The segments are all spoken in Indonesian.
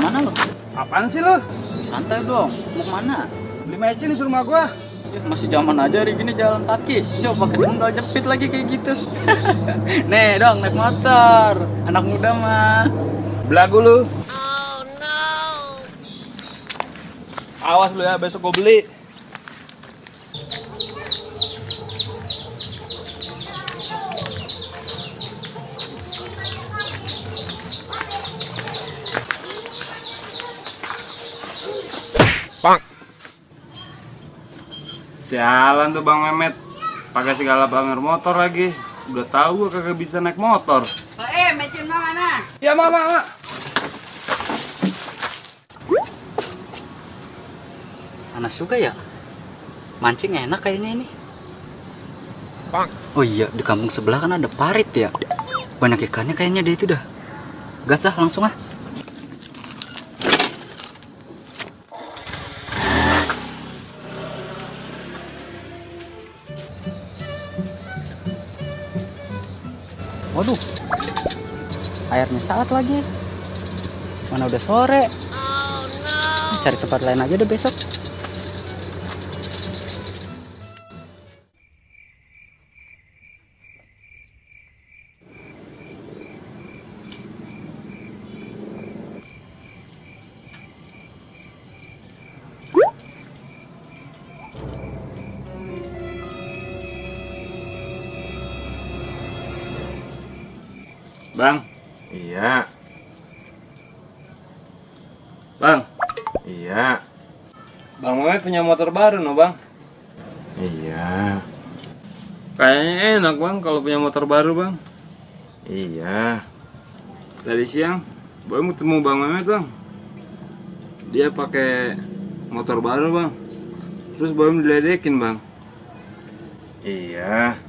Kemana lo? Apaan sih lo? Santai dong, mau kemana? Beli mecin di rumah gua. Ya, masih zaman aja hari gini jalan kaki. Coba pakai sendal jepit lagi kayak gitu. Nih dong, naik motor. Anak muda mah. Belagu lu. Awas lu ya, besok gua beli. Bang. Sialan tuh Bang Mehmet. Pakai segala banger motor lagi. Udah tahu gua kagak bisa naik motor. Mecin mana? Ya, Mak. Panas juga ya. Mancing enak kayaknya ini. Bang. Oh iya, di kampung sebelah kan ada parit ya. Banyak ikannya kayaknya dia itu dah. Gas lah langsung ah. Waduh, airnya saat lagi. Mana udah sore. Cari tempat lain aja deh besok. Bang. Iya. Bang. Iya. Bang Mehmet punya motor baru no, Bang. Iya. Kayaknya enak, Bang, kalau punya motor baru, Bang. Iya. Tadi siang, Boy mau ketemu Bang Mehmet, Bang. Dia pakai motor baru, Bang. Terus Boy diledekin, Bang. Iya.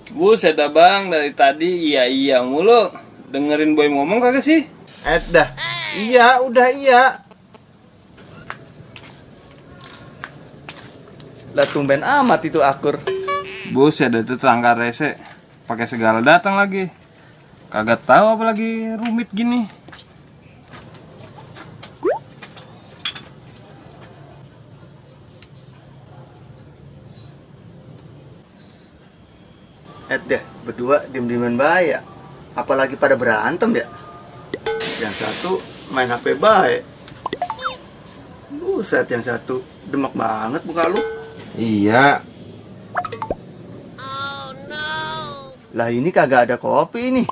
Buset dah, Bang, dari tadi iya mulu. Dengerin Boy ngomong kagak sih? Dah. Iya, udah iya. Lah tumben amat itu akur. Buset dah, itu tetangga rese. Pakai segala datang lagi. Kagak tahu apalagi rumit gini. Dah, berdua diem-dieman baik ya. Apalagi pada berantem ya. Yang satu main HP baik. Buset, yang satu demek banget muka lu. Iya. Lah ini kagak ada kopi ini.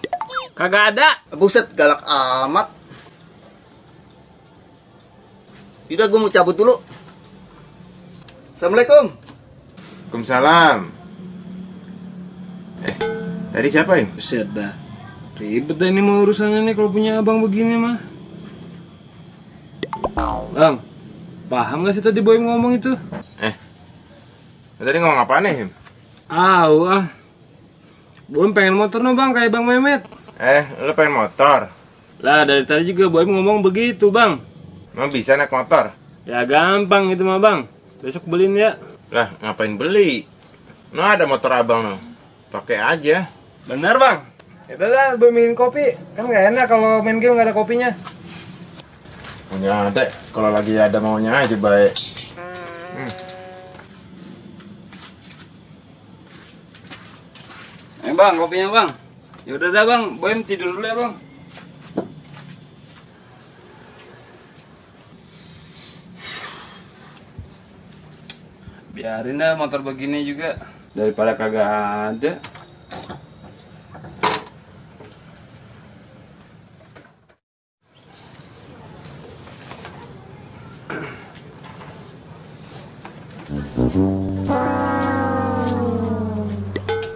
Kagak ada. Buset, galak amat. Udah, gue mau cabut dulu. Assalamualaikum. Waalaikumsalam. Tadi siapa ya? Buset dah. Ribet dah ini mau urusannya nih kalau punya abang begini mah. Bang, paham gak sih tadi Boy ngomong itu? Tadi ngomong apa nih? Boy pengen motor no, Bang, kayak Bang Mehmet. Lu pengen motor? Lah dari tadi juga Boy ngomong begitu, Bang. Emang bisa naik motor? Ya gampang itu mah, Bang. Besok beliin ya. Lah, ngapain beli? Nah, ada motor abang no. Pakai aja. Bener, Bang. Yaudah dah, Boy minum kopi. Kan gak enak kalau main game gak ada kopinya. Punya ada, kalau lagi ada maunya aja baik. Bang, kopinya, Bang. Yaudah dah, Bang. Boy tidur dulu ya, Bang. Biarin dah motor begini juga. Daripada kagak ada.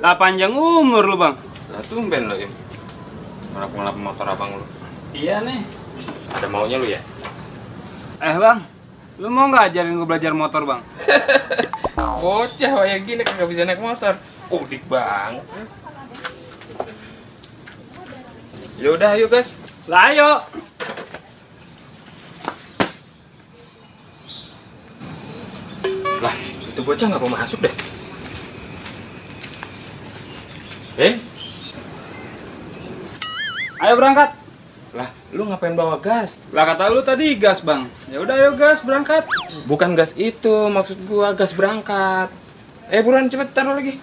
Lah panjang umur lu, Bang. Lah tumben lo, Im. Ngelap-ngelap motor abang lu. Iya nih. Ada maunya lu ya? Bang, lu mau nggak ajarin gue belajar motor, Bang? Bocah kayak gini kagak bisa naik motor. Udik banget. Yaudah, ayo guys. Lah ayo. Lah, itu bocah nggak mau masuk deh. Ayo berangkat. Lah, lu ngapain bawa gas? Lah kata lu tadi gas bang. Ya udah ayo gas berangkat. Bukan gas itu, maksud gua gas berangkat. Buruan cepet taruh lagi.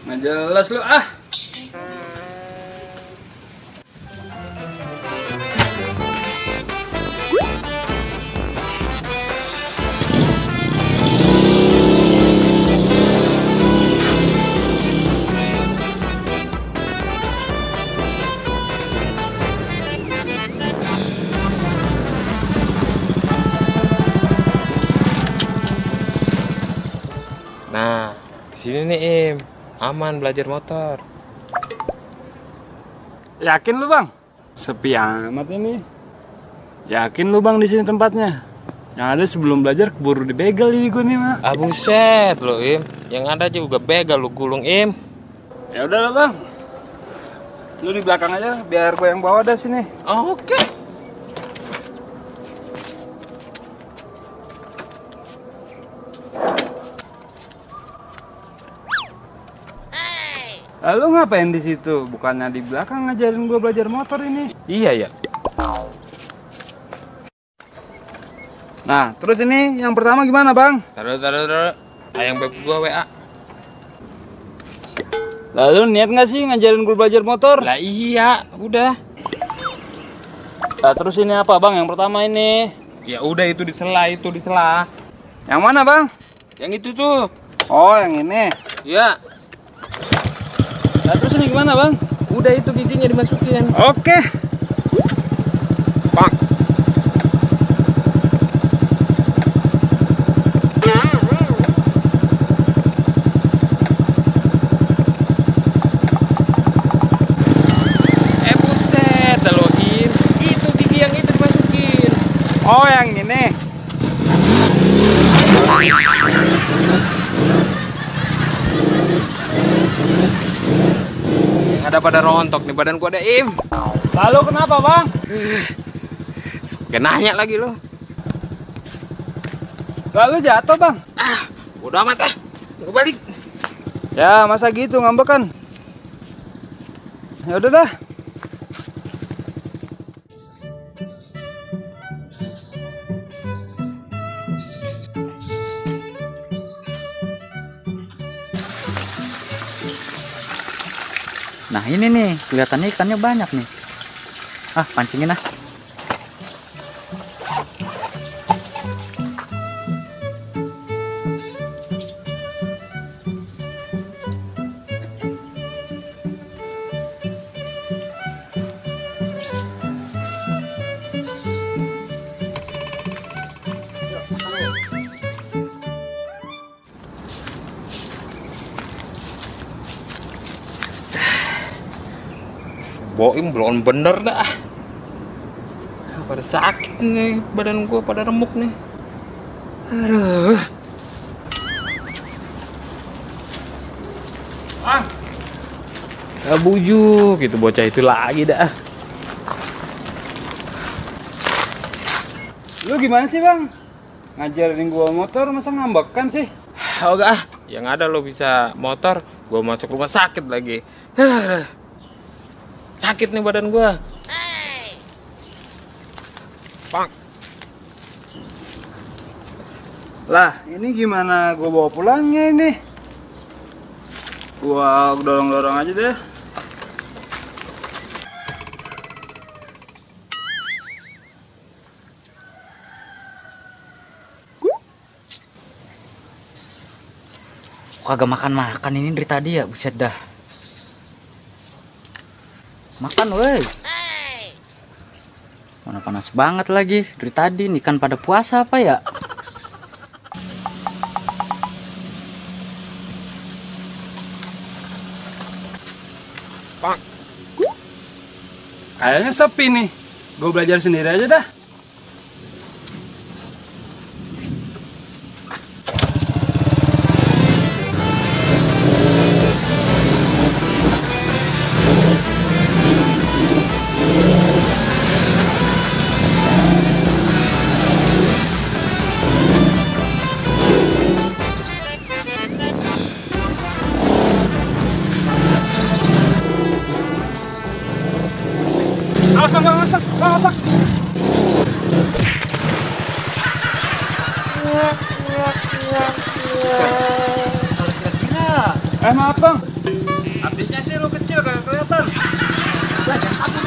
Nggak jelas lu ah. Nah, di sini nih Im, aman belajar motor. Yakin lu bang? Sepi amat ini. Yakin lu bang di sini tempatnya? Yang ada sebelum belajar keburu dibegal ini gue nih mah. Ah buset lo Im, yang ada juga begal lu gulung Im. Ya udah lah bang. Lu di belakang aja biar gue yang bawa dah sini. Oke. Lalu ngapain di situ? Bukannya di belakang ngajarin gue belajar motor ini. Iya ya. Nah, terus ini yang pertama gimana bang? Taruh. Ayang beb gua WA. Lalu niat nggak sih ngajarin gue belajar motor? Lah iya, udah. Nah, terus ini apa bang? Yang pertama ini. Ya udah itu disela. Yang mana bang? Yang itu tuh. Oh, yang ini. Ya, Nah, terus ini gimana bang? udah itu giginya dimasukin. Oke. Pak. Buset, dah lo Im. Itu gigi yang itu dimasukin. Oh, yang ini. Ada pada rontok nih badan gua ada Im. Lalu kenapa bang? Gak nanya lagi lo. Lalu jatuh bang? Udah amat ah. Gua balik. Ya masa gitu ngambekan. Ya udah dah. Nah ini nih, kelihatannya ikannya banyak nih. Ah, pancingin ah. Boim belum bener dah. Pada sakit nih badan gua, pada remuk nih. Aduh. Bujuk gitu bocah itu lagi dah. Lu gimana sih bang? Ngajarin gua motor masa ngambekan sih? Oh enggak ah, yang ada lo bisa motor, gua masuk rumah sakit lagi. Sakit nih badan gua. Bang. Lah, ini gimana gua bawa pulangnya ini? Gua dorong-dorong aja deh. Kagak makan ini dari tadi ya, buset dah. Makan woi. Mana panas banget lagi dari tadi nih, kan pada puasa apa ya? Pak. Kayaknya sepi nih. Gue belajar sendiri aja dah. Awas bang, awas. Maaf bang, habisnya sih lu kecil kagak kelihatan. Banyak apa